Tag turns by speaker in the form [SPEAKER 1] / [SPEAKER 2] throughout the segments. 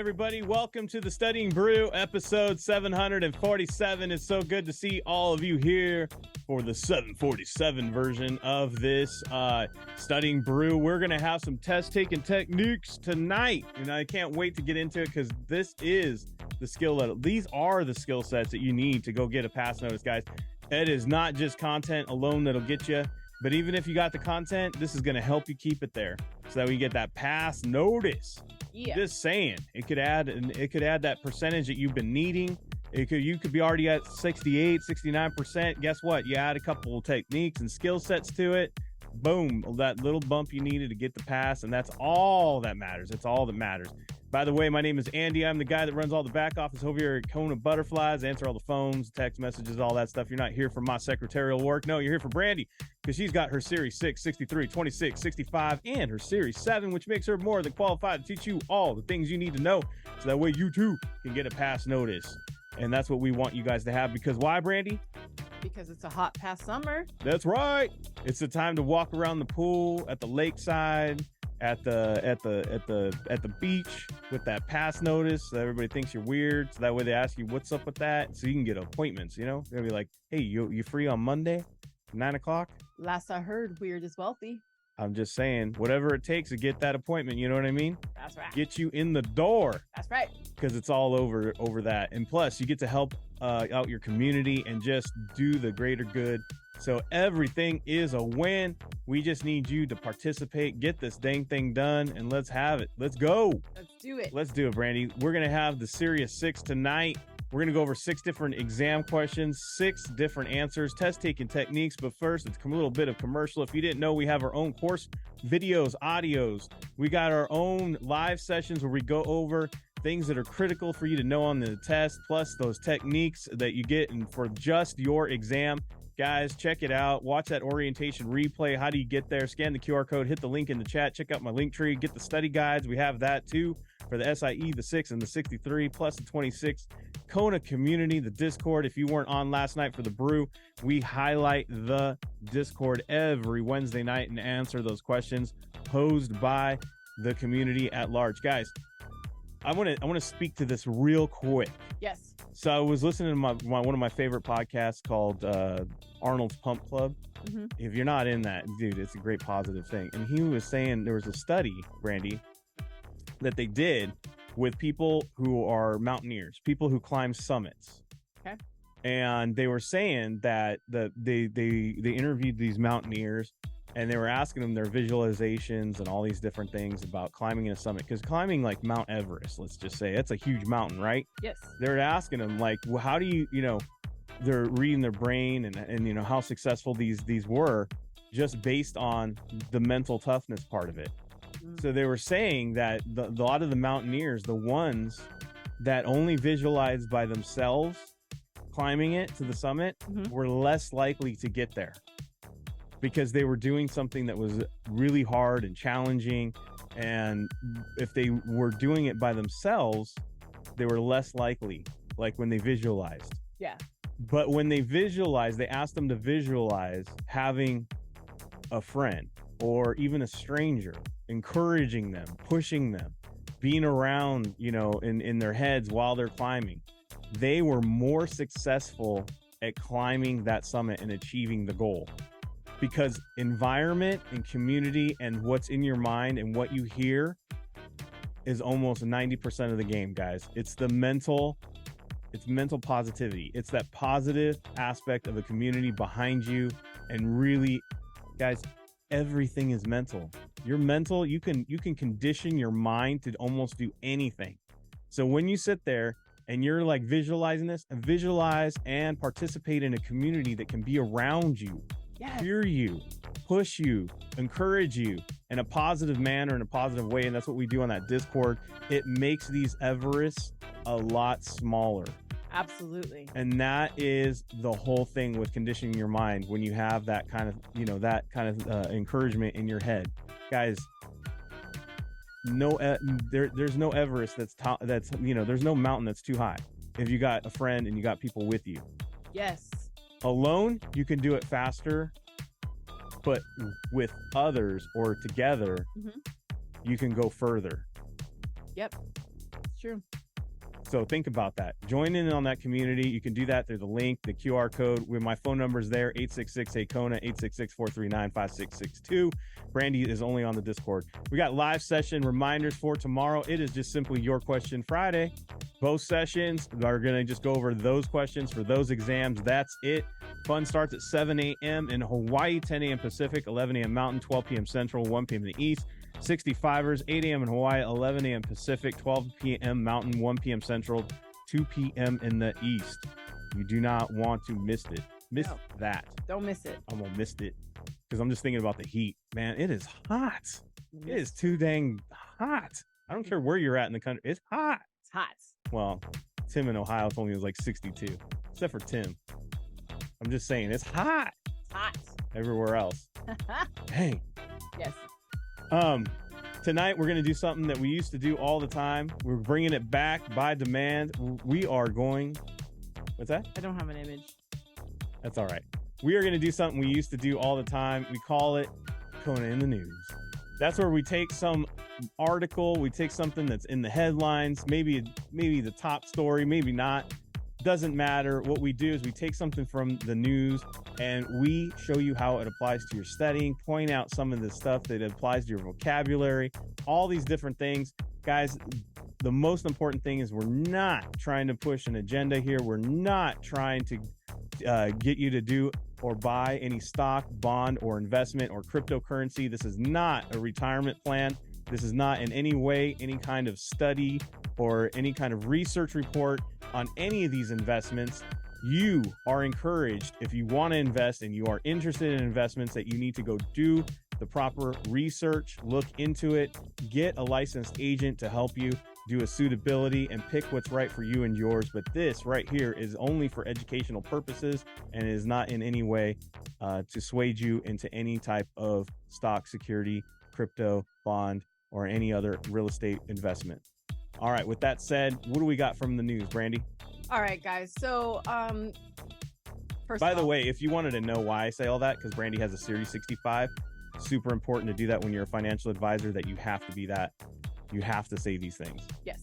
[SPEAKER 1] everybody. Welcome to the Studying Brew, episode 747. It's so good to see all of you here for the 747 version of this Studying Brew. We're going to have some test-taking techniques tonight, and I can't wait to get into it because this is the skill that these are the skill sets that you need to go get a pass notice, guys. It is not just content alone that'll get you, but even if you got the content, this is going to help you keep it there so that we get that pass notice.
[SPEAKER 2] Yeah.
[SPEAKER 1] Just saying, it could add that percentage that you've been needing. You could be already at 68, 69%. Guess what? You add a couple of techniques and skill sets to it. Boom, that little bump you needed to get the pass, and that's all that matters. It's all that matters. By the way, my name is Andy. I'm the guy that runs all the back office over here at KonaButterflyz. Answer all the phones, text messages, all that stuff. You're not here for my secretarial work. No, you're here for Brandy because she's got her Series 6, 63, 26, 65, and her Series 7, which makes her more than qualified to teach you all the things you need to know so that way you too can get a pass notice. And that's what we want you guys to have because why, Brandy?
[SPEAKER 2] Because it's a hot past summer.
[SPEAKER 1] That's right. It's the time to walk around the pool, at the lakeside, at the beach with that pass notice so everybody thinks you're weird. So that way they ask you what's up with that, so you can get appointments. You know, they'll be like, "Hey, you free on Monday, 9 o'clock?"
[SPEAKER 2] Last I heard, weird is wealthy.
[SPEAKER 1] I'm just saying, whatever it takes to get that appointment. You know what I mean?
[SPEAKER 2] That's right.
[SPEAKER 1] Get you in the door.
[SPEAKER 2] That's right.
[SPEAKER 1] Because it's all over that, and plus you get to help out your community and just do the greater good. So everything is a win. We just need you to participate, get this dang thing done, and let's have it. Let's go.
[SPEAKER 2] Let's do it.
[SPEAKER 1] Let's do it, Brandy. We're gonna have the Series 6 tonight. We're gonna go over 6 different exam questions, 6 different answers, test-taking techniques. But first, it's a little bit of commercial. If you didn't know, we have our own course videos, audios. We got our own live sessions where we go over things that are critical for you to know on the test, plus those techniques that you get for just your exam. Guys, check it out. Watch that orientation replay. How do you get there? Scan the QR code, hit the link in the chat, check out my link tree, get the study guides. We have that too for the SIE, the 6, and the 63, plus the 26. Kona community, the Discord. If you weren't on last night for the brew, we highlight the Discord every Wednesday night and answer those questions posed by the community at large. Guys, I want to speak to this real quick.
[SPEAKER 2] Yes.
[SPEAKER 1] So I was listening to one of my favorite podcasts called Arnold's Pump Club.
[SPEAKER 2] Mm-hmm.
[SPEAKER 1] If you're not in that, dude, it's a great positive thing. And he was saying there was a study, Brandy, that they did with people who are mountaineers, people who climb summits.
[SPEAKER 2] Okay.
[SPEAKER 1] And they were saying that they interviewed these mountaineers, and they were asking them their visualizations and all these different things about climbing a summit. Because climbing like Mount Everest, let's just say, that's a huge mountain, right?
[SPEAKER 2] Yes.
[SPEAKER 1] They're asking them like, well, how do you know, they're reading their brain and you know how successful these were just based on the mental toughness part of it.
[SPEAKER 2] Mm.
[SPEAKER 1] So they were saying that a lot of the mountaineers, the ones that only visualized by themselves climbing it to the summit,
[SPEAKER 2] Mm-hmm.
[SPEAKER 1] were less likely to get there because they were doing something that was really hard and challenging. And if they were doing it by themselves, they were less likely, like when they visualized.
[SPEAKER 2] Yeah.
[SPEAKER 1] But when they visualized, they asked them to visualize having a friend or even a stranger, encouraging them, pushing them, being around, you know, in their heads while they're climbing. They were more successful at climbing that summit and achieving the goal. Because environment and community and what's in your mind and what you hear is almost 90% of the game, guys. It's mental positivity. It's that positive aspect of a community behind you. And really, guys, everything is mental. You're mental. You can condition your mind to almost do anything. So when you sit there and you're like visualizing this, visualize and participate in a community that can be around you.
[SPEAKER 2] Yes.
[SPEAKER 1] Hear you, push you, encourage you in a positive manner, in a positive way. And that's what we do on that Discord. It makes these Everests a lot smaller.
[SPEAKER 2] Absolutely.
[SPEAKER 1] And that is the whole thing with conditioning your mind when you have that kind of, you know, encouragement in your head. Guys, there's no Everest that's, you know, there's no mountain that's too high if you got a friend and you got people with you.
[SPEAKER 2] Yes.
[SPEAKER 1] Alone, you can do it faster, but with others or together,
[SPEAKER 2] Mm-hmm.
[SPEAKER 1] you can go further.
[SPEAKER 2] Yep. It's true.
[SPEAKER 1] So think about that. Join in on that community. You can do that through the link, the QR code. With my phone number is there, 866-8KONA, 866-439-5662. Brandy is only on the Discord. We got live session reminders for tomorrow. It is just simply Your Question Friday. Both sessions are going to just go over those questions for those exams. That's it. Fun starts at 7 a.m. in Hawaii, 10 a.m. Pacific, 11 a.m. Mountain, 12 p.m. Central, 1 p.m. in the East. 65ers, 8 a.m. in Hawaii, 11 a.m. Pacific, 12 p.m. Mountain, 1 p.m. Central, 2 p.m. in the East. You do not want to miss it. That.
[SPEAKER 2] Don't miss it.
[SPEAKER 1] I'm going to miss it because I'm just thinking about the heat. Man, it is hot. It is too dang hot. I don't care where you're at in the country. It's hot.
[SPEAKER 2] It's hot.
[SPEAKER 1] Well, Tim in Ohio told me it was like 62, except for Tim. I'm just saying, it's hot.
[SPEAKER 2] It's hot.
[SPEAKER 1] Everywhere else. Dang.
[SPEAKER 2] Yes.
[SPEAKER 1] Tonight we're going to do something that we used to do all the time. We're bringing it back by demand. We are going, what's that?
[SPEAKER 2] I don't have an image.
[SPEAKER 1] That's all right. We are going to do something we used to do all the time. We call it Kona in the News. That's where we take some article, we take something that's in the headlines, maybe the top story, maybe not. Doesn't matter. What we do is we take something from the news and we show you how it applies to your studying, point out some of the stuff that applies to your vocabulary, all these different things. Guys, the most important thing is we're not trying to push an agenda here. We're not trying to get you to do or buy any stock, bond, or investment or cryptocurrency. This is not a retirement plan. This is not in any way any kind of study or any kind of research report on any of these investments. You are encouraged, if you want to invest and you are interested in investments, that you need to go do the proper research, look into it, get a licensed agent to help you do a suitability and pick what's right for you and yours. But this right here is only for educational purposes and is not in any way to sway you into any type of stock, security, crypto, bond, or any other real estate investment. All right, with that said, what do we got from the news, Brandy?
[SPEAKER 2] All right, guys. So,
[SPEAKER 1] by the way, if you wanted to know why I say all that, because Brandy has a Series 65, super important to do that when you're a financial advisor, that you have to be that. You have to say these things.
[SPEAKER 2] Yes.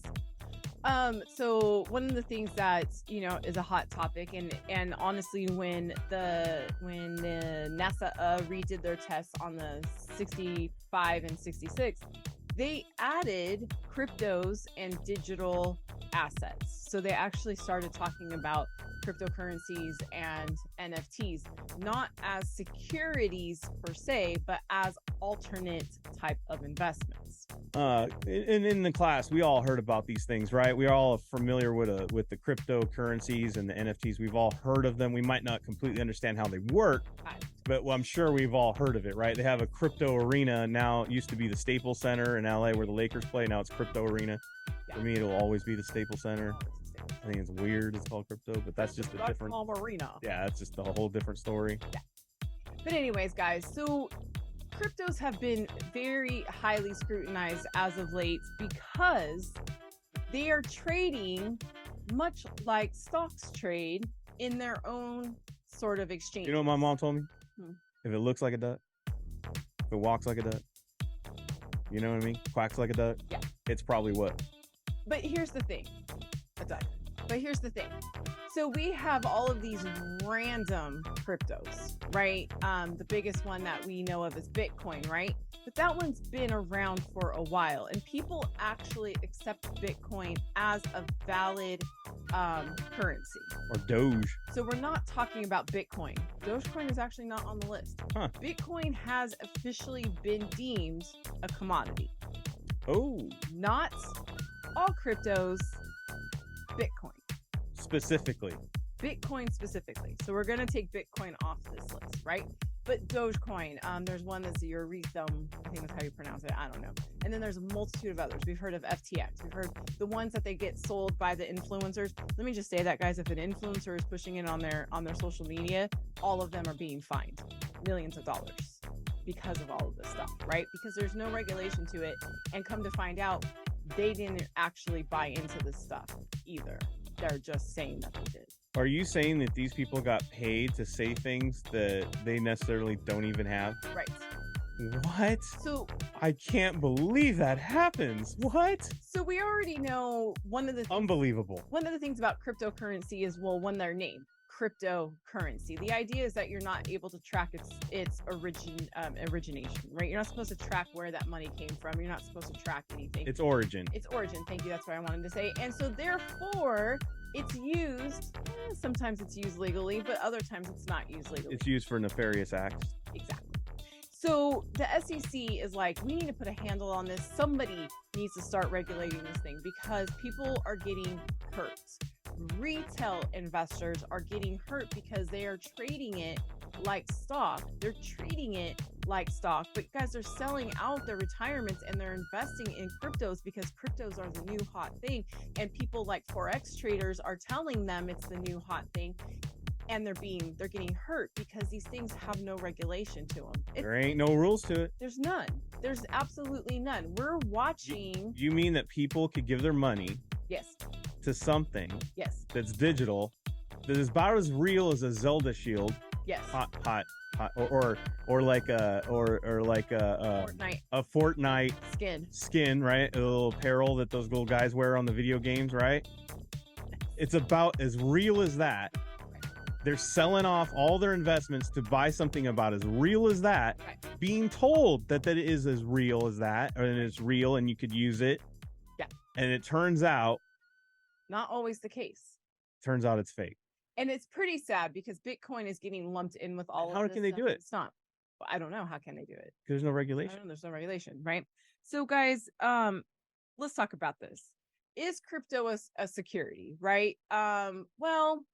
[SPEAKER 2] So one of the things that, is a hot topic, and honestly, when the NASA redid their tests on the 65 and 66, they added cryptos and digital assets. So they actually started talking about cryptocurrencies and NFTs, not as securities per se, but as alternate type of investments.
[SPEAKER 1] In the class, we all heard about these things, right? We are all familiar with the cryptocurrencies and the NFTs. We've all heard of them. We might not completely understand how they work, but I'm sure we've all heard of it, right? They have a crypto arena now. It used to be the Staples Center in LA where the Lakers play. Now it's Crypto Arena. Yeah. For me, it'll always be the Staples Center. I think it's weird it's called crypto, but that's just a different
[SPEAKER 2] arena.
[SPEAKER 1] Yeah, that's just a whole different story.
[SPEAKER 2] Yeah. But anyways, guys, so cryptos have been very highly scrutinized as of late because they are trading much like stocks trade in their own sort of exchange.
[SPEAKER 1] You know what my mom told me? If it looks like a duck, if it walks like a duck, you know what I mean? Quacks like a duck.
[SPEAKER 2] Yeah.
[SPEAKER 1] It's probably what?
[SPEAKER 2] But here's the thing. A duck. But here's the thing. So we have all of these random cryptos, right? The biggest one that we know of is Bitcoin, right? But that one's been around for a while, and people actually accept Bitcoin as a valid currency.
[SPEAKER 1] Or Doge.
[SPEAKER 2] So we're not talking about Bitcoin. Dogecoin is actually not on the list.
[SPEAKER 1] Huh.
[SPEAKER 2] Bitcoin has officially been deemed a commodity.
[SPEAKER 1] Oh.
[SPEAKER 2] Not all cryptos, Bitcoin.
[SPEAKER 1] Specifically.
[SPEAKER 2] Bitcoin specifically. So we're going to take Bitcoin off this list, right? But Dogecoin, there's one that's Ethereum, I think that's how you pronounce it. I don't know. And then there's a multitude of others. We've heard of FTX. We've heard the ones that they get sold by the influencers. Let me just say that, guys, if an influencer is pushing it on their social media, all of them are being fined millions of dollars because of all of this stuff, right? Because there's no regulation to it. And come to find out, they didn't actually buy into this stuff either. They're just saying that they did.
[SPEAKER 1] Are you saying that these people got paid to say things that they necessarily don't even have?
[SPEAKER 2] Right.
[SPEAKER 1] What?
[SPEAKER 2] So
[SPEAKER 1] I can't believe that happens. What?
[SPEAKER 2] so we already know one of the things,
[SPEAKER 1] Unbelievable.
[SPEAKER 2] one of the things about cryptocurrency is, well, when they're named cryptocurrency, the idea is that you're not able to track its origination, right? You're not supposed to track where that money came from. You're not supposed to track anything.
[SPEAKER 1] Its origin.
[SPEAKER 2] Its origin. Thank you. That's what I wanted to say. And so therefore, it's used. Sometimes it's used legally, but other times it's not used legally.
[SPEAKER 1] It's used for nefarious acts.
[SPEAKER 2] Exactly. So the SEC is like, we need to put a handle on this. Somebody needs to start regulating this thing because people are getting hurt. Retail investors are getting hurt because they are trading it like stock. They're treating it like stock, but guys, they're selling out their retirements and they're investing in cryptos because cryptos are the new hot thing. And people like Forex traders are telling them it's the new hot thing. And they're getting hurt because these things have no regulation to them.
[SPEAKER 1] There ain't no rules to it.
[SPEAKER 2] There's none. There's absolutely none. We're watching.
[SPEAKER 1] You mean that people could give their money
[SPEAKER 2] Yes.
[SPEAKER 1] to something
[SPEAKER 2] Yes.
[SPEAKER 1] that's digital, that is about as real as a Zelda shield,
[SPEAKER 2] Yes.
[SPEAKER 1] hot, or like a
[SPEAKER 2] Fortnite
[SPEAKER 1] a Fortnite
[SPEAKER 2] skin,
[SPEAKER 1] right? A little apparel that those little guys wear on the video games, right? It's about as real as that. They're selling off all their investments to buy something about as real as that,
[SPEAKER 2] Right.
[SPEAKER 1] being told that it is as real as that, and it's real and you could use it.
[SPEAKER 2] Yeah.
[SPEAKER 1] And it turns out
[SPEAKER 2] Not always the case.
[SPEAKER 1] it's fake.
[SPEAKER 2] And it's pretty sad because Bitcoin is getting lumped in with all of this.
[SPEAKER 1] How can they do it?
[SPEAKER 2] It's not. I don't know. How can they do it?
[SPEAKER 1] There's no
[SPEAKER 2] I
[SPEAKER 1] regulation.
[SPEAKER 2] don't know, there's no regulation, right? So guys, let's talk about this. Is crypto a security, right? Well,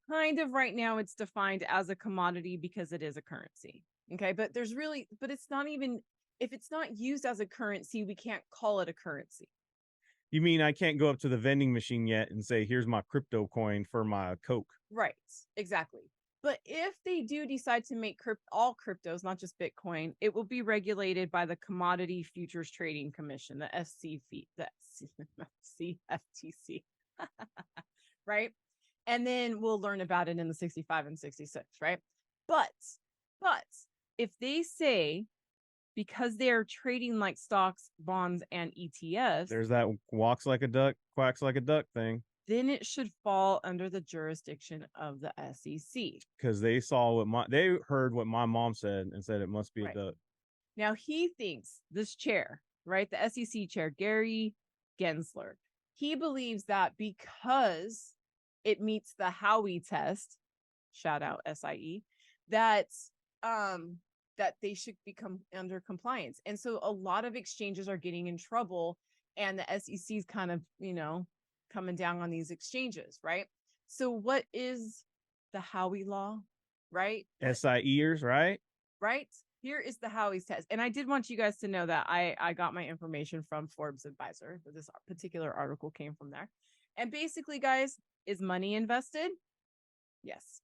[SPEAKER 2] kind of right now it's defined as a commodity because it is a currency. Okay, but it's not even, if it's not used as a currency, we can't call it a currency.
[SPEAKER 1] You mean I can't go up to the vending machine yet and say, here's my crypto coin for my Coke?
[SPEAKER 2] Right, exactly. But if they do decide to make all cryptos, not just Bitcoin, it will be regulated by the Commodity Futures Trading Commission, the CFTC, right? And then we'll learn about it in the 65 and 66, right? But if they say, because they're trading like stocks, bonds, and ETFs,
[SPEAKER 1] there's that walks like a duck, quacks like a duck thing.
[SPEAKER 2] Then it should fall under the jurisdiction of the SEC.
[SPEAKER 1] Because they heard what my mom said and said it must be a duck.
[SPEAKER 2] Now he thinks this chair, right? The SEC chair, Gary Gensler, he believes that because it meets the Howey test, shout out SIE, that they should become under compliance. And so a lot of exchanges are getting in trouble, and the SEC's kind of, coming down on these exchanges, right? So what is the Howey law, right?
[SPEAKER 1] SIEers, right?
[SPEAKER 2] Right? Here is the Howey's test. And I did want you guys to know that I got my information from Forbes Advisor. This particular article came from there. And basically, guys, is money invested? Yes.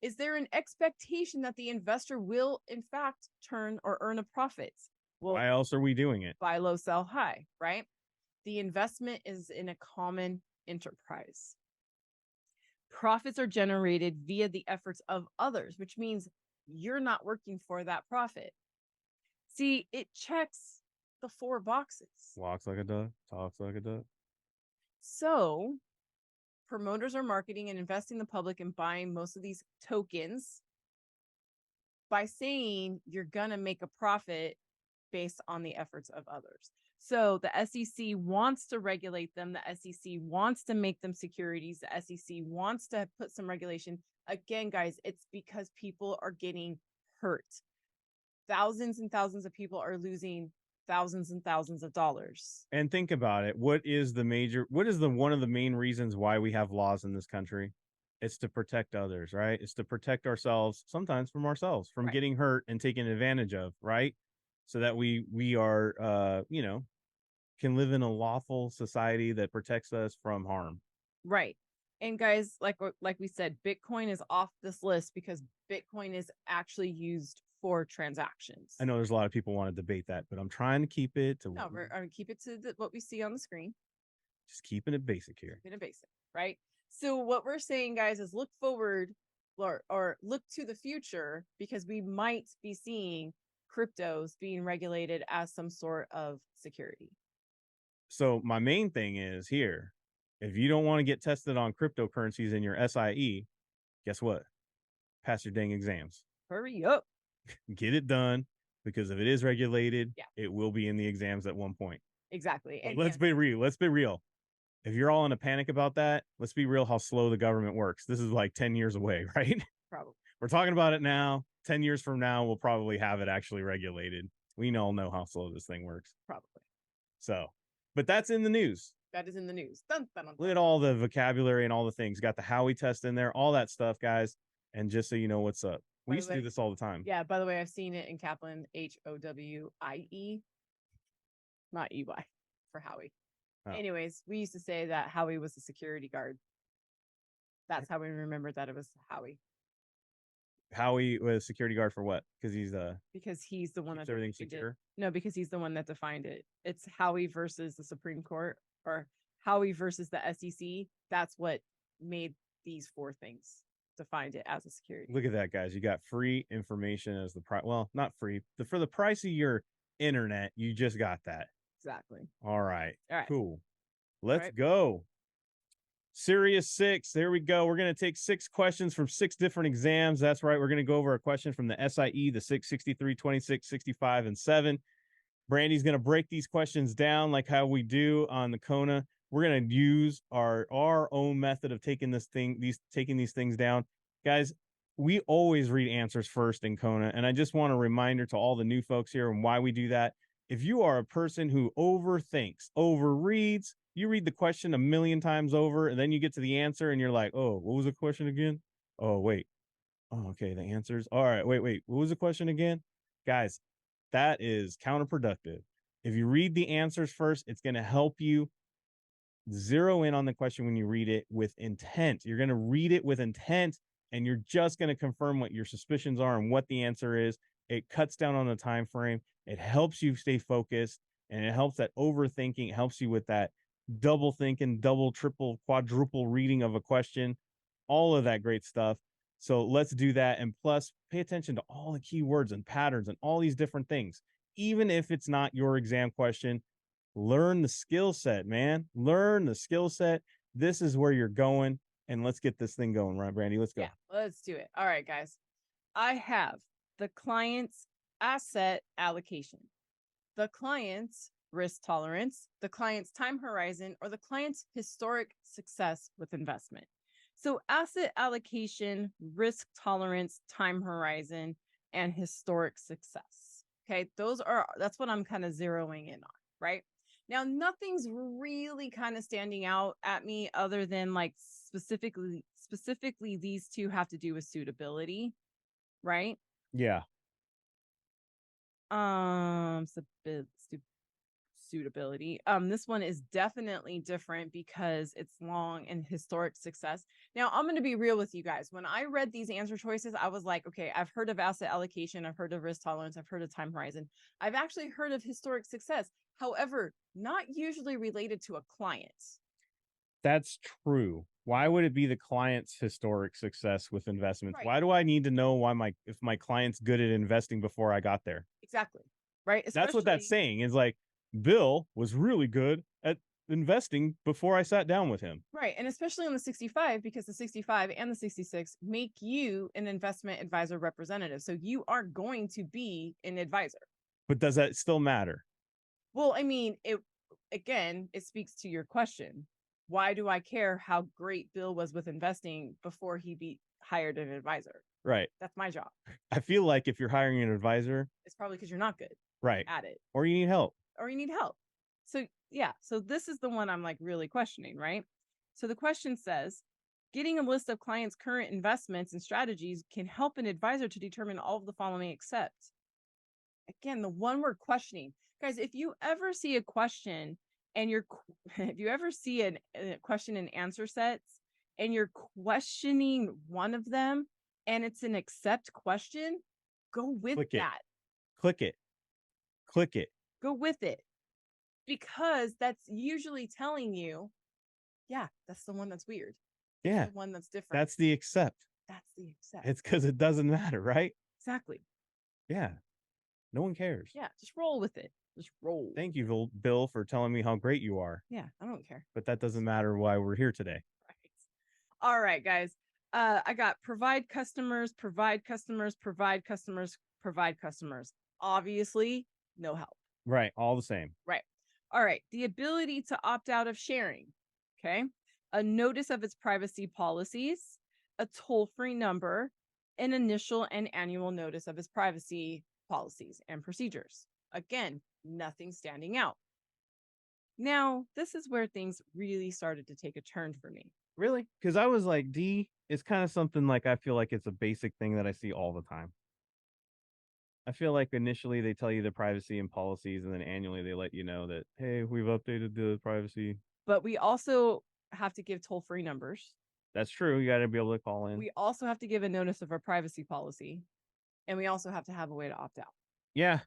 [SPEAKER 2] Is there an expectation that the investor will, in fact, turn or earn a profit?
[SPEAKER 1] Well, why else are we doing it?
[SPEAKER 2] Buy low, sell high, right? The investment is in a common enterprise. Profits are generated via the efforts of others, which means you're not working for that profit. See, it checks the 4 boxes.
[SPEAKER 1] Walks like a duck, talks like a duck.
[SPEAKER 2] So promoters are marketing and investing the public in buying most of these tokens by saying you're going to make a profit based on the efforts of others. So the SEC wants to regulate them. The SEC wants to make them securities. The SEC wants to put some regulation. Again, guys, it's because people are getting hurt. Thousands and thousands of people are losing thousands and thousands of dollars.
[SPEAKER 1] And think about it. What is one of the main reasons why we have laws in this country? It's to protect others, right? It's to protect ourselves, sometimes from ourselves, from getting hurt and taken advantage of, right? So that we are, can live in a lawful society that protects us from harm.
[SPEAKER 2] Right. And guys, like we said, Bitcoin is off this list because Bitcoin is actually used for transactions.
[SPEAKER 1] I know there's a lot of people want to debate that, but I'm trying to keep it to
[SPEAKER 2] keep it to what we see on the screen.
[SPEAKER 1] Just keeping it basic here.
[SPEAKER 2] Keeping it basic, right? So what we're saying, guys, is look forward or look to the future, because we might be seeing cryptos being regulated as some sort of security.
[SPEAKER 1] So my main thing is here, if you don't want to get tested on cryptocurrencies in your SIE, guess what? Pass your dang exams.
[SPEAKER 2] Hurry up.
[SPEAKER 1] Get it done, because if it is regulated,
[SPEAKER 2] Yeah.
[SPEAKER 1] it will be in the exams at one point.
[SPEAKER 2] Exactly.
[SPEAKER 1] But
[SPEAKER 2] And
[SPEAKER 1] let's be real. Let's be real. If you're all in a panic about that, let's be real how slow the government works. This is like 10 years away, right?
[SPEAKER 2] probably.
[SPEAKER 1] We're talking about it now. 10 years from now, we'll probably have it actually regulated. We all know how slow this thing works.
[SPEAKER 2] Probably.
[SPEAKER 1] So, but that's in the news.
[SPEAKER 2] That is in the news. Dun, dun, dun,
[SPEAKER 1] Look at
[SPEAKER 2] dun.
[SPEAKER 1] all the vocabulary and all the things. Got the Howie test in there, all that stuff, guys. And just so you know what's up, we
[SPEAKER 2] By
[SPEAKER 1] used
[SPEAKER 2] the
[SPEAKER 1] to do
[SPEAKER 2] way-
[SPEAKER 1] this all the time.
[SPEAKER 2] Yeah, by the way, I've seen it in Kaplan, HOWIE, not EY for Howie.
[SPEAKER 1] Oh.
[SPEAKER 2] Anyways, we used to say that Howie was a security guard. That's how we remembered that it was Howie,
[SPEAKER 1] Howie was security guard for what? Because he's
[SPEAKER 2] because he's the one
[SPEAKER 1] keeps
[SPEAKER 2] that
[SPEAKER 1] everything
[SPEAKER 2] defined it.
[SPEAKER 1] secure.
[SPEAKER 2] No, because he's the one that defined it. It's Howie versus the Supreme Court, or Howie versus the SEC. That's what made these four things defined it as a security.
[SPEAKER 1] Look at that, guys. You got free information as the price. Well, not free. For the price of your internet, you just got that.
[SPEAKER 2] Exactly.
[SPEAKER 1] All right.
[SPEAKER 2] All right.
[SPEAKER 1] Cool. Let's
[SPEAKER 2] right.
[SPEAKER 1] go. Series 6. There we go. We're going to take 6 questions from 6 different exams. That's right. We're going to go over a question from the SIE, the 6, 63, 26, 65, and 7. Brandy's going to break these questions down like how we do on the Kona. We're going to use our own method of taking these things down. Guys, we always read answers first in Kona, and I just want a reminder to all the new folks here and why we do that. If you are a person who overthinks, overreads, you read the question a million times over, and then you get to the answer, and you're like, oh, what was the question again? Oh, wait. Oh, okay, the answers. All right, wait. What was the question again? Guys, that is counterproductive. If you read the answers first, it's going to help you zero in on the question when you read it with intent. You're going to read it with intent, and you're just going to confirm what your suspicions are and what the answer is. It cuts down on the time frame. It helps you stay focused, and it helps that overthinking. It helps you with that double thinking, double, triple, quadruple reading of a question, all of that great stuff. So let's do that. And plus, pay attention to all the keywords and patterns and all these different things. Even if it's not your exam question, learn the skill set, man. Learn the skill set. This is where you're going. And let's get this thing going, right, Brandy? Let's go.
[SPEAKER 2] Yeah, let's do it. All right, guys. I have the client's asset allocation, the client's risk tolerance, the client's time horizon, or the client's historic success with investment. So asset allocation, risk tolerance, time horizon, and historic success. Okay, that's what I'm kind of zeroing in on, right? Now, nothing's really kind of standing out at me other than like specifically these two have to do with suitability, right?
[SPEAKER 1] Yeah.
[SPEAKER 2] Suitability. This one is definitely different because it's long and historic success. Now, I'm going to be real with you guys. When I read these answer choices, I was like, okay, I've heard of asset allocation, I've heard of risk tolerance, I've heard of time horizon, I've actually heard of historic success. However, not usually related to a client.
[SPEAKER 1] That's true. Why would it be the client's historic success with investments?
[SPEAKER 2] Right.
[SPEAKER 1] Why do I need to know if my client's good at investing before I got there?
[SPEAKER 2] Exactly. Right.
[SPEAKER 1] That's what that's saying. Is like, Bill was really good at investing before I sat down with him.
[SPEAKER 2] Right. And especially on the 65, because the 65 and the 66 make you an investment advisor representative. So you are going to be an advisor.
[SPEAKER 1] But does that still matter?
[SPEAKER 2] Well, I mean, it speaks to your question. Why do I care how great Bill was with investing before he hired an advisor?
[SPEAKER 1] Right.
[SPEAKER 2] That's my job.
[SPEAKER 1] I feel like if you're hiring an advisor,
[SPEAKER 2] it's probably because you're not good
[SPEAKER 1] right
[SPEAKER 2] at it.
[SPEAKER 1] Or you need help.
[SPEAKER 2] So yeah, so this is the one I'm like really questioning, right? So the question says, getting a list of clients' current investments and strategies can help an advisor to determine all of the following except. Again, the one we're questioning. Guys, if you ever see a question and if you ever see a question and answer sets and you're questioning one of them and it's an accept question, go with that.
[SPEAKER 1] Click it.
[SPEAKER 2] Go with it. Because that's usually telling you, yeah, that's the one that's weird.
[SPEAKER 1] Yeah.
[SPEAKER 2] The one that's different.
[SPEAKER 1] That's the accept.
[SPEAKER 2] That's the except.
[SPEAKER 1] It's because it doesn't matter, right?
[SPEAKER 2] Exactly.
[SPEAKER 1] Yeah. No one cares.
[SPEAKER 2] Yeah, just roll with it. Just roll.
[SPEAKER 1] Thank you, Bill, for telling me how great you are.
[SPEAKER 2] Yeah, I don't care.
[SPEAKER 1] But that doesn't matter why we're here today.
[SPEAKER 2] Right. All right, guys. I got provide customers, provide customers, provide customers, provide customers. Obviously, no help.
[SPEAKER 1] Right. All the same.
[SPEAKER 2] Right. All right. The ability to opt out of sharing. Okay. A notice of its privacy policies, a toll-free number, an initial and annual notice of its privacy policies and procedures. Again, nothing standing out. Now, this is where things really started to take a turn for me.
[SPEAKER 1] Really? Because I was like, D is kind of something like I feel like it's a basic thing that I see all the time. I feel like initially they tell you the privacy and policies, and then annually they let you know that, hey, we've updated the privacy.
[SPEAKER 2] But we also have to give toll-free numbers.
[SPEAKER 1] That's true. You got to be able to call in.
[SPEAKER 2] We also have to give a notice of our privacy policy. And we also have to have a way to opt out.
[SPEAKER 1] Yeah.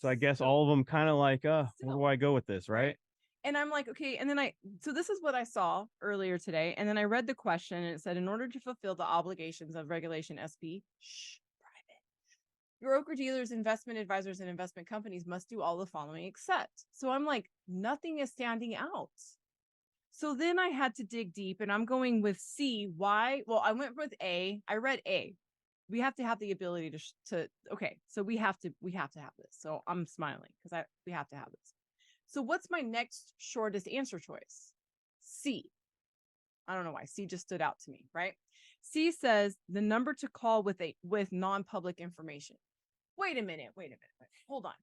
[SPEAKER 1] So I guess all of them kind of like, where do I go with this, right?
[SPEAKER 2] And I'm like, okay. And then so this is what I saw earlier today. And then I read the question and it said, in order to fulfill the obligations of Regulation SP, private, broker dealers, investment advisors, and investment companies must do all the following except. So I'm like, nothing is standing out. So then I had to dig deep and I'm going with C. Why? Well, I went with A. I read A. We have to have the ability to okay. So we have to have this. So I'm smiling because we have to have this. So what's my next shortest answer choice? C. I don't know why. C just stood out to me, right? C says the number to call with non-public information. Wait a minute. Hold on.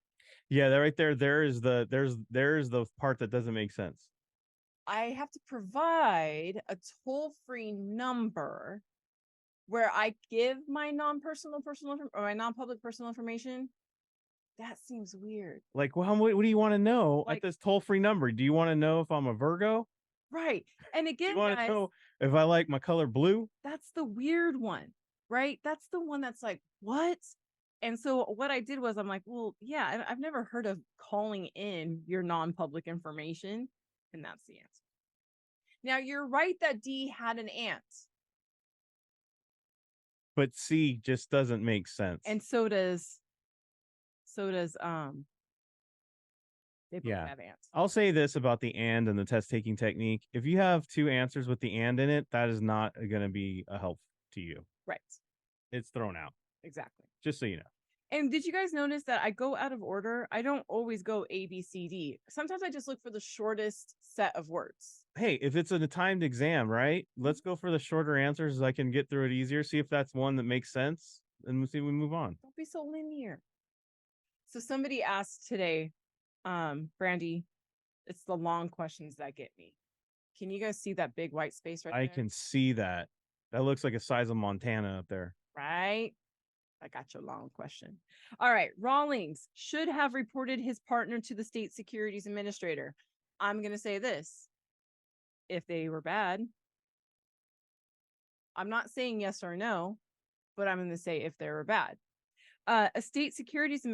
[SPEAKER 1] Yeah, right there. There's the part that doesn't make sense.
[SPEAKER 2] I have to provide a toll-free number where I give my non-personal or my non-public personal information. That seems weird.
[SPEAKER 1] Like, well, what do you want to know at this toll-free number? Do you want to know if I'm a Virgo?
[SPEAKER 2] Right. And again,
[SPEAKER 1] you want to know if I like my color blue?
[SPEAKER 2] That's the weird one, right? That's the one that's like, what? And so what I did was I'm like, well, yeah, I've never heard of calling in your non-public information. And that's the answer. Now you're right that D had an ant.
[SPEAKER 1] But C just doesn't make sense.
[SPEAKER 2] And so does they both have ants.
[SPEAKER 1] I'll say this about the and the test taking technique. If you have two answers with the and in it, that is not going to be a help to you.
[SPEAKER 2] Right.
[SPEAKER 1] It's thrown out.
[SPEAKER 2] Exactly.
[SPEAKER 1] Just so you know.
[SPEAKER 2] And did you guys notice that I go out of order? I don't always go A, B, C, D. Sometimes I just look for the shortest set of words.
[SPEAKER 1] Hey, if it's a timed exam, right? Let's go for the shorter answers so I can get through it easier. See if that's one that makes sense. And we'll see if we move on.
[SPEAKER 2] Don't be so linear. So somebody asked today, Brandy, it's the long questions that get me. Can you guys see that big white space right there?
[SPEAKER 1] I can see that. That looks like a size of Montana up there.
[SPEAKER 2] Right? I got your long question. All right. Rawlings should have reported his partner to the state securities administrator. I'm going to say this. If they were bad, I'm not saying yes or no, but I'm going to say if they were bad. A state securities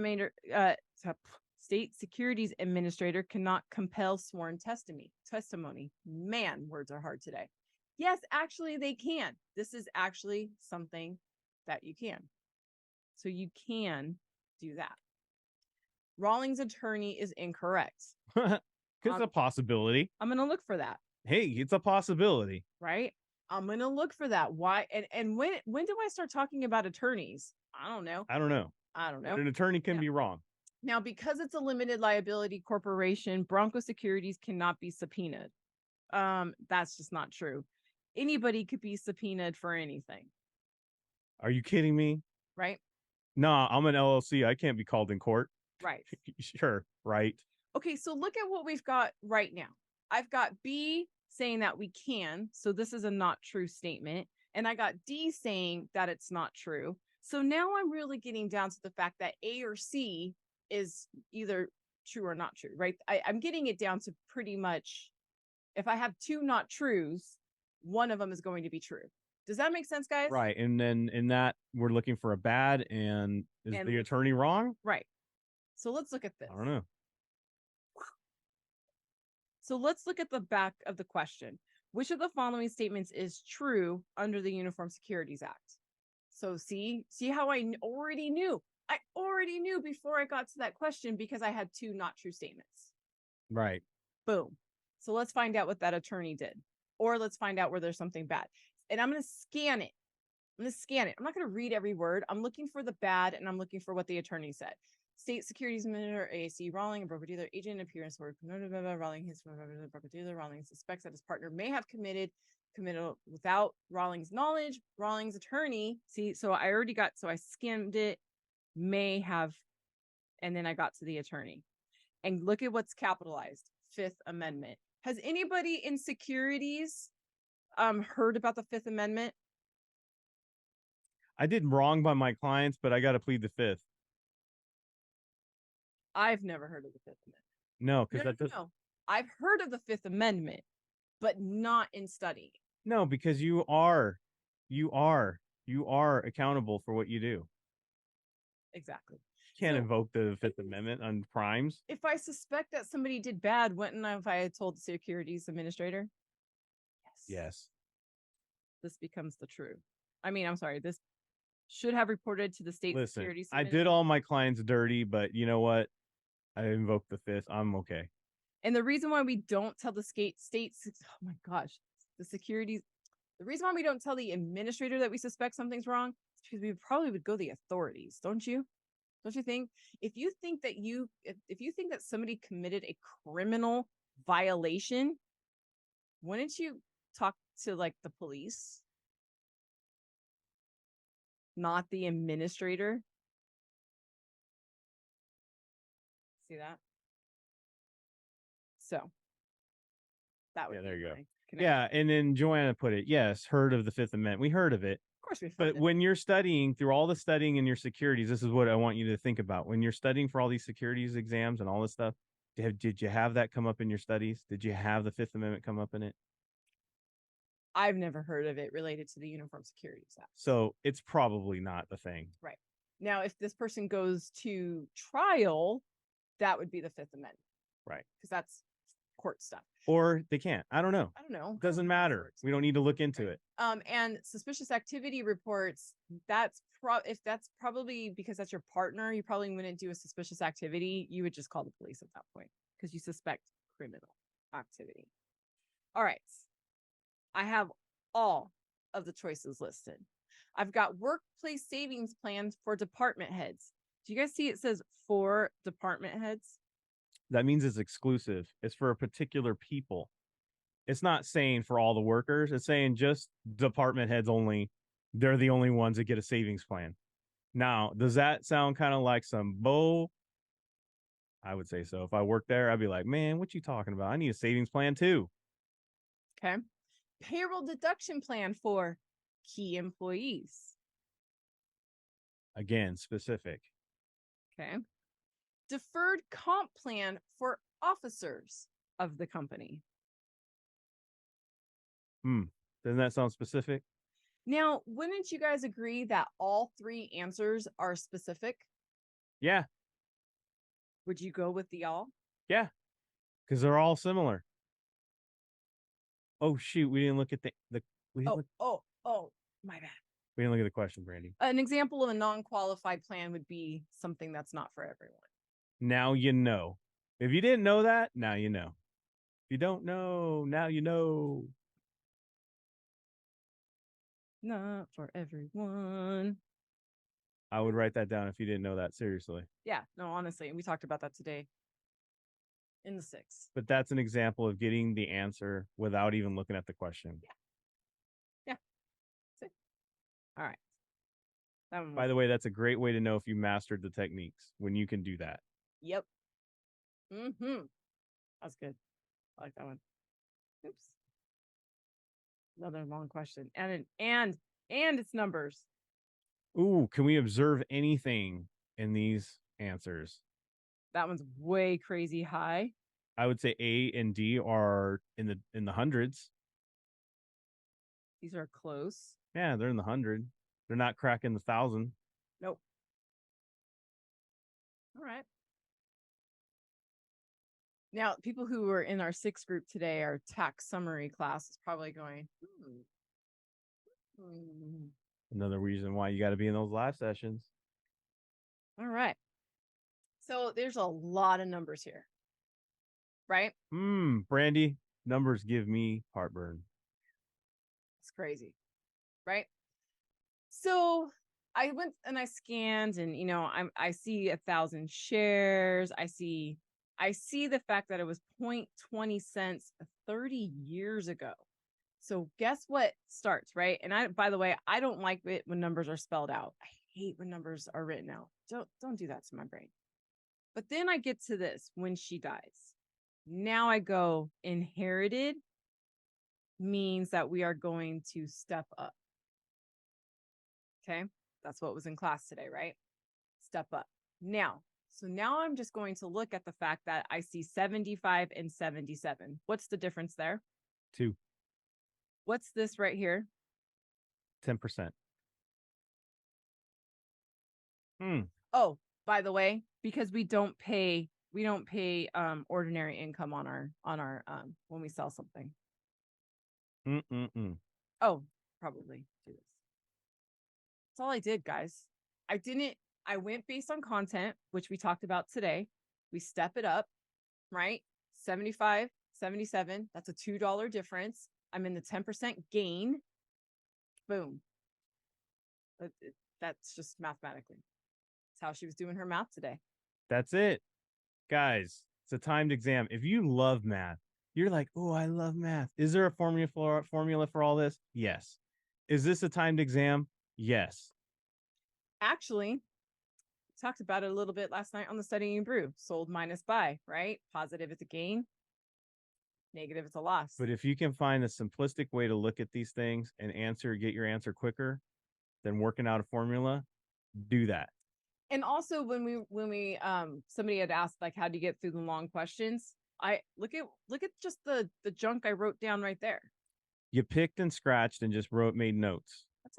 [SPEAKER 2] administrator cannot compel sworn testimony. Man, words are hard today. Yes, actually they can. This is actually something that you can. So you can do that. Rawlings' attorney is incorrect.
[SPEAKER 1] It's a possibility.
[SPEAKER 2] I'm going to look for that.
[SPEAKER 1] Hey, it's a possibility.
[SPEAKER 2] Right? I'm going to look for that. Why? And when do I start talking about attorneys? I don't know.
[SPEAKER 1] An attorney can be wrong.
[SPEAKER 2] Now, because it's a limited liability corporation, Bronco Securities cannot be subpoenaed. That's just not true. Anybody could be subpoenaed for anything.
[SPEAKER 1] Are you kidding me?
[SPEAKER 2] Right?
[SPEAKER 1] Nah, I'm an LLC. I can't be called in court.
[SPEAKER 2] Right.
[SPEAKER 1] Sure. Right.
[SPEAKER 2] Okay, so look at what we've got right now. I've got B saying that we can. So this is a not true statement. And I got D saying that it's not true. So now I'm really getting down to the fact that A or C is either true or not true, right? I'm getting it down to pretty much, if I have two not trues, one of them is going to be true. Does that make sense, guys?
[SPEAKER 1] Right. And then in that, we're looking for a bad, and is the attorney wrong?
[SPEAKER 2] Right. So let's look at this.
[SPEAKER 1] I don't know.
[SPEAKER 2] So let's look at the back of the question. Which of the following statements is true under the Uniform Securities Act? So see how already knew. I already knew before I got to that question because I had two not true statements.
[SPEAKER 1] Right.
[SPEAKER 2] Boom. So let's find out what that attorney did, or let's find out where there's something bad. And I'm going to scan it. I'm going to scan it. I'm not going to read every word. I'm looking for the bad, and I'm looking for what the attorney said. State Securities Administrator AAC Rawling, a broker-dealer agent, appearance for Rawling, his broker-dealer Rawling suspects that his partner may have committed without Rawling's knowledge. Rawling's attorney, see, so I already got, so I skimmed it, may have, and then I got to the attorney. And look at what's capitalized, Fifth Amendment. Has anybody in securities heard about the Fifth Amendment?
[SPEAKER 1] I did wrong by my clients, but I got to plead the fifth.
[SPEAKER 2] I've never heard of the Fifth Amendment.
[SPEAKER 1] No, because that doesn't.
[SPEAKER 2] No. I've heard of the Fifth Amendment, but not in studying.
[SPEAKER 1] No, because you are accountable for what you do.
[SPEAKER 2] Exactly.
[SPEAKER 1] You can't invoke the Fifth Amendment on crimes.
[SPEAKER 2] If I suspect that somebody did bad, wouldn't I, if I had told the securities administrator?
[SPEAKER 1] Yes.
[SPEAKER 2] This becomes the true. I mean, I'm sorry. This should have reported to the state securities.
[SPEAKER 1] I did all my clients dirty, but you know what? I invoked the fifth. I'm okay.
[SPEAKER 2] And the reason why we don't tell the states, oh my gosh, the securities, the reason why we don't tell the administrator that we suspect something's wrong is because we probably would go to the authorities, don't you? Don't you think? If you think that if you think that somebody committed a criminal violation, wouldn't you talk to like the police? Not the administrator? See that? So that would
[SPEAKER 1] there you go.
[SPEAKER 2] connection.
[SPEAKER 1] Yeah, and then Joanna put it, yes, heard of the Fifth Amendment. We heard of it.
[SPEAKER 2] Of course we've heard
[SPEAKER 1] But
[SPEAKER 2] it.
[SPEAKER 1] when you're studying through all the studying in your securities, this is what I want you to think about. When you're studying for all these securities exams and all this stuff, did you have that come up in your studies? Did you have the Fifth Amendment come up in it?
[SPEAKER 2] I've never heard of it related to the Uniform Securities Act.
[SPEAKER 1] So it's probably not the thing.
[SPEAKER 2] Right. Now, if this person goes to trial, that would be the Fifth Amendment.
[SPEAKER 1] Right.
[SPEAKER 2] Because that's court stuff.
[SPEAKER 1] Or they can't. I don't know.
[SPEAKER 2] I don't know.
[SPEAKER 1] Doesn't matter. We don't need to look into it.
[SPEAKER 2] And suspicious activity reports, if that's probably because that's your partner, you probably wouldn't do a suspicious activity. You would just call the police at that point because you suspect criminal activity. All right. I have all of the choices listed. I've got workplace savings plans for department heads. Do you guys see it says for department heads?
[SPEAKER 1] That means it's exclusive. It's for a particular people. It's not saying for all the workers. It's saying just department heads only. They're the only ones that get a savings plan. Now, does that sound kind of like some bull? I would say so. If I worked there, I'd be like, man, what you talking about? I need a savings plan too.
[SPEAKER 2] Okay. Payroll deduction plan for key employees.
[SPEAKER 1] Again, specific.
[SPEAKER 2] Okay. Deferred comp plan for officers of the company.
[SPEAKER 1] Doesn't that sound specific?
[SPEAKER 2] Now, wouldn't you guys agree that all three answers are specific?
[SPEAKER 1] Yeah.
[SPEAKER 2] Would you go with the all?
[SPEAKER 1] Yeah. Because they're all similar. Oh, shoot. We didn't look at
[SPEAKER 2] My bad.
[SPEAKER 1] We didn't look at the question, Brandy.
[SPEAKER 2] An example of a non-qualified plan would be something that's not for everyone.
[SPEAKER 1] Now you know. If you didn't know that, now you know. If you don't know, now you know.
[SPEAKER 2] Not for everyone.
[SPEAKER 1] I would write that down if you didn't know that, seriously.
[SPEAKER 2] Yeah, no, honestly. We talked about that today in the 6.
[SPEAKER 1] But that's an example of getting the answer without even looking at the question.
[SPEAKER 2] Yeah. See? All right.
[SPEAKER 1] By the way, that's a great way to know if you mastered the techniques, when you can do that.
[SPEAKER 2] Yep. That's good. I like that one. Oops. Another long question. And it's numbers.
[SPEAKER 1] Ooh, can we observe anything in these answers?
[SPEAKER 2] That one's way crazy high.
[SPEAKER 1] I would say A and D are in the hundreds.
[SPEAKER 2] These are close.
[SPEAKER 1] Yeah, they're in the 100. They're not cracking the 1,000.
[SPEAKER 2] Nope. All right. Now, people who were in our 6 group today, our tax summary class, is probably going,
[SPEAKER 1] Another reason why you got to be in those live sessions.
[SPEAKER 2] All right. So there's a lot of numbers here, right?
[SPEAKER 1] Brandy, numbers give me heartburn.
[SPEAKER 2] It's crazy, right? So I went and I scanned, and I see 1,000 shares. I see the fact that it was 0.20 cents 30 years ago. So guess what starts, right? And by the way, I don't like it when numbers are spelled out. I hate when numbers are written out. Don't do that to my brain. But then I get to this: when she dies. Now I go, inherited means that we are going to step up. Okay. That's what was in class today, right? Step up. Now, so now I'm just going to look at the fact that I see 75 and 77. What's the difference there?
[SPEAKER 1] 2.
[SPEAKER 2] What's this right here?
[SPEAKER 1] 10%.
[SPEAKER 2] Oh, by the way, because we don't pay ordinary income on our when we sell something. Oh, probably do this. That's all I did, guys. I went based on content, which we talked about today. We step it up, right? 75, 77. That's a $2 difference. I'm in the 10% gain. Boom. That's just mathematically. That's how she was doing her math today.
[SPEAKER 1] That's it. Guys, it's a timed exam. If you love math, you're like, oh, I love math. Is there a formula for all this? Yes. Is this a timed exam? Yes.
[SPEAKER 2] Actually, talked about it a little bit last night on the Studying Brew. Sold minus buy, right? Positive it's a gain. Negative it's a loss.
[SPEAKER 1] But if you can find a simplistic way to look at these things and get your answer quicker than working out a formula, do that.
[SPEAKER 2] And also when we somebody had asked, like, how do you get through the long questions? I look at just the junk I wrote down right there.
[SPEAKER 1] You picked and scratched and just made notes.
[SPEAKER 2] That's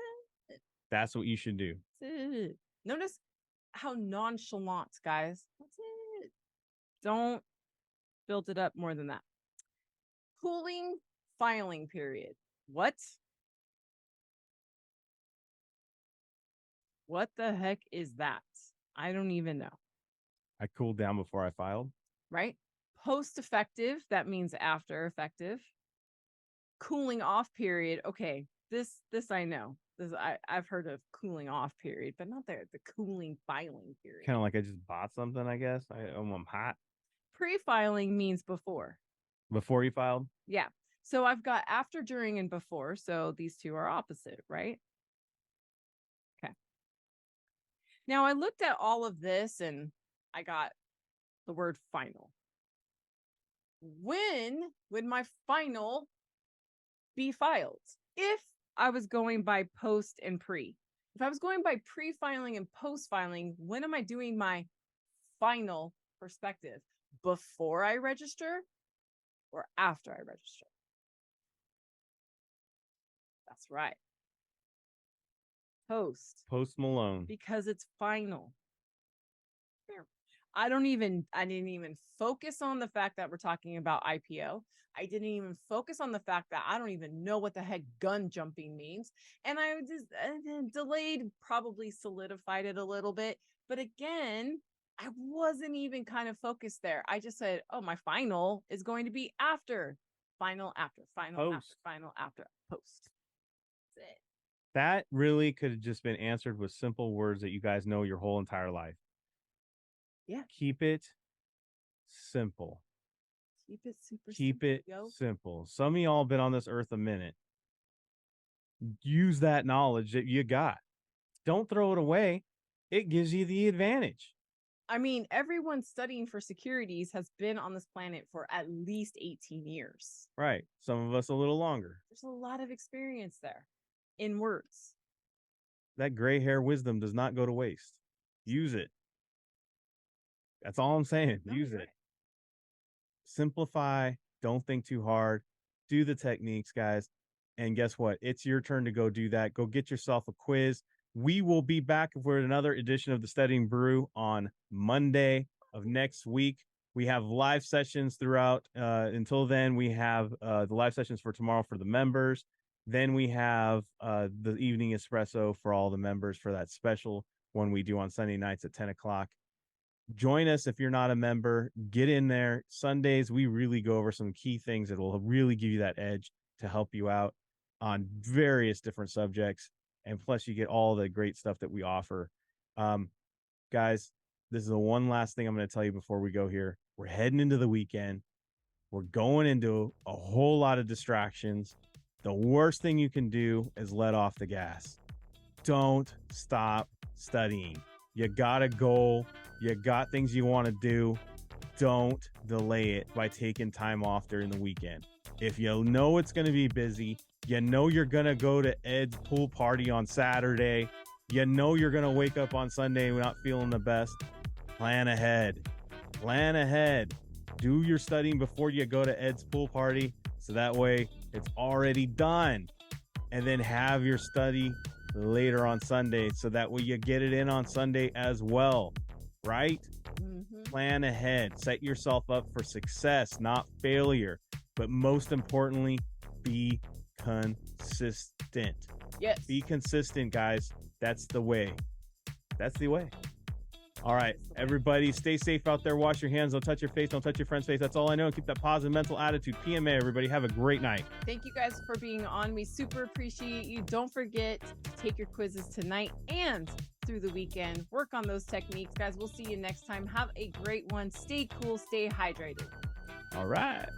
[SPEAKER 2] it.
[SPEAKER 1] That's what you should do.
[SPEAKER 2] That's it. Notice how nonchalant, guys. That's it. Don't build it up more than that. Cooling filing period. What the heck is that? I don't even know.
[SPEAKER 1] I cooled down before I filed.
[SPEAKER 2] Right? Post effective, that means after effective. Cooling off period. Okay, this I know. I've heard of cooling off period, but not the cooling filing period.
[SPEAKER 1] Kind of like I just bought something, I guess. I'm hot.
[SPEAKER 2] Pre-filing means before.
[SPEAKER 1] Before you filed?
[SPEAKER 2] Yeah. So I've got after, during, and before. So these two are opposite, right? Okay. Now I looked at all of this and I got the word final. When would my final be filed? If I was going by post and pre. If I was going by pre-filing and post-filing, when am I doing my final perspective? Before I register or after I register? That's right. Post
[SPEAKER 1] Malone.
[SPEAKER 2] because it's final. I didn't even focus on the fact that we're talking about IPO. I didn't even focus on the fact that I don't even know what the heck gun jumping means. And I just delayed, probably solidified it a little bit. But again, I wasn't even kind of focused there. I just said, oh, my final is going to be after. Final after. Final
[SPEAKER 1] Post.
[SPEAKER 2] after. Final after. Post. That's it.
[SPEAKER 1] That really could have just been answered with simple words that you guys know your whole entire life.
[SPEAKER 2] Yeah.
[SPEAKER 1] Keep it simple.
[SPEAKER 2] Keep it super
[SPEAKER 1] Keep
[SPEAKER 2] simple,
[SPEAKER 1] it
[SPEAKER 2] yo.
[SPEAKER 1] simple. Some of y'all been on this earth a minute. Use that knowledge that you got. Don't throw it away. It gives you the advantage.
[SPEAKER 2] I mean, everyone studying for securities has been on this planet for at least 18 years.
[SPEAKER 1] Right. Some of us a little longer.
[SPEAKER 2] There's a lot of experience there in words.
[SPEAKER 1] That gray hair wisdom does not go to waste. Use it. That's all I'm saying.
[SPEAKER 2] No,
[SPEAKER 1] Use
[SPEAKER 2] right.
[SPEAKER 1] it. Simplify. Don't think too hard. Do the techniques, guys. And guess what? It's your turn to go do that. Go get yourself a quiz. We will be back for another edition of the Studying Brew on Monday of next week. We have live sessions throughout. Until then, we have the live sessions for tomorrow for the members. Then we have the evening espresso for all the members for that special one we do on Sunday nights at 10 o'clock. Join us if you're not a member. Get in there. Sundays, we really go over some key things that will really give you that edge to help you out on various different subjects. And plus, you get all the great stuff that we offer. Guys, this is the one last thing I'm going to tell you before we go here. We're heading into the weekend. We're going into a whole lot of distractions. The worst thing you can do is let off the gas. Don't stop studying. You got a goal. You got things you want to do. Don't delay it by taking time off during the weekend. If you know it's going to be busy, you know you're going to go to Ed's pool party on Saturday, you know you're going to wake up on Sunday not feeling the best, plan ahead. Plan ahead. Do your studying before you go to Ed's pool party, so that way it's already done. And then have your study later on Sunday, so that way you get it in on Sunday as well, right? Plan ahead. Set yourself up for success, not failure. But most importantly, be consistent.
[SPEAKER 2] Yes.
[SPEAKER 1] Be consistent, guys. That's the way. That's the way. All right, everybody, stay safe out there. Wash your hands. Don't touch your face. Don't touch your friend's face. That's all I know. Keep that positive mental attitude. PMA, everybody. Have a great night.
[SPEAKER 2] Thank you guys for being on. We super appreciate you. Don't forget to take your quizzes tonight and through the weekend. Work on those techniques, guys. We'll see you next time. Have a great one. Stay cool. Stay hydrated.
[SPEAKER 1] All right.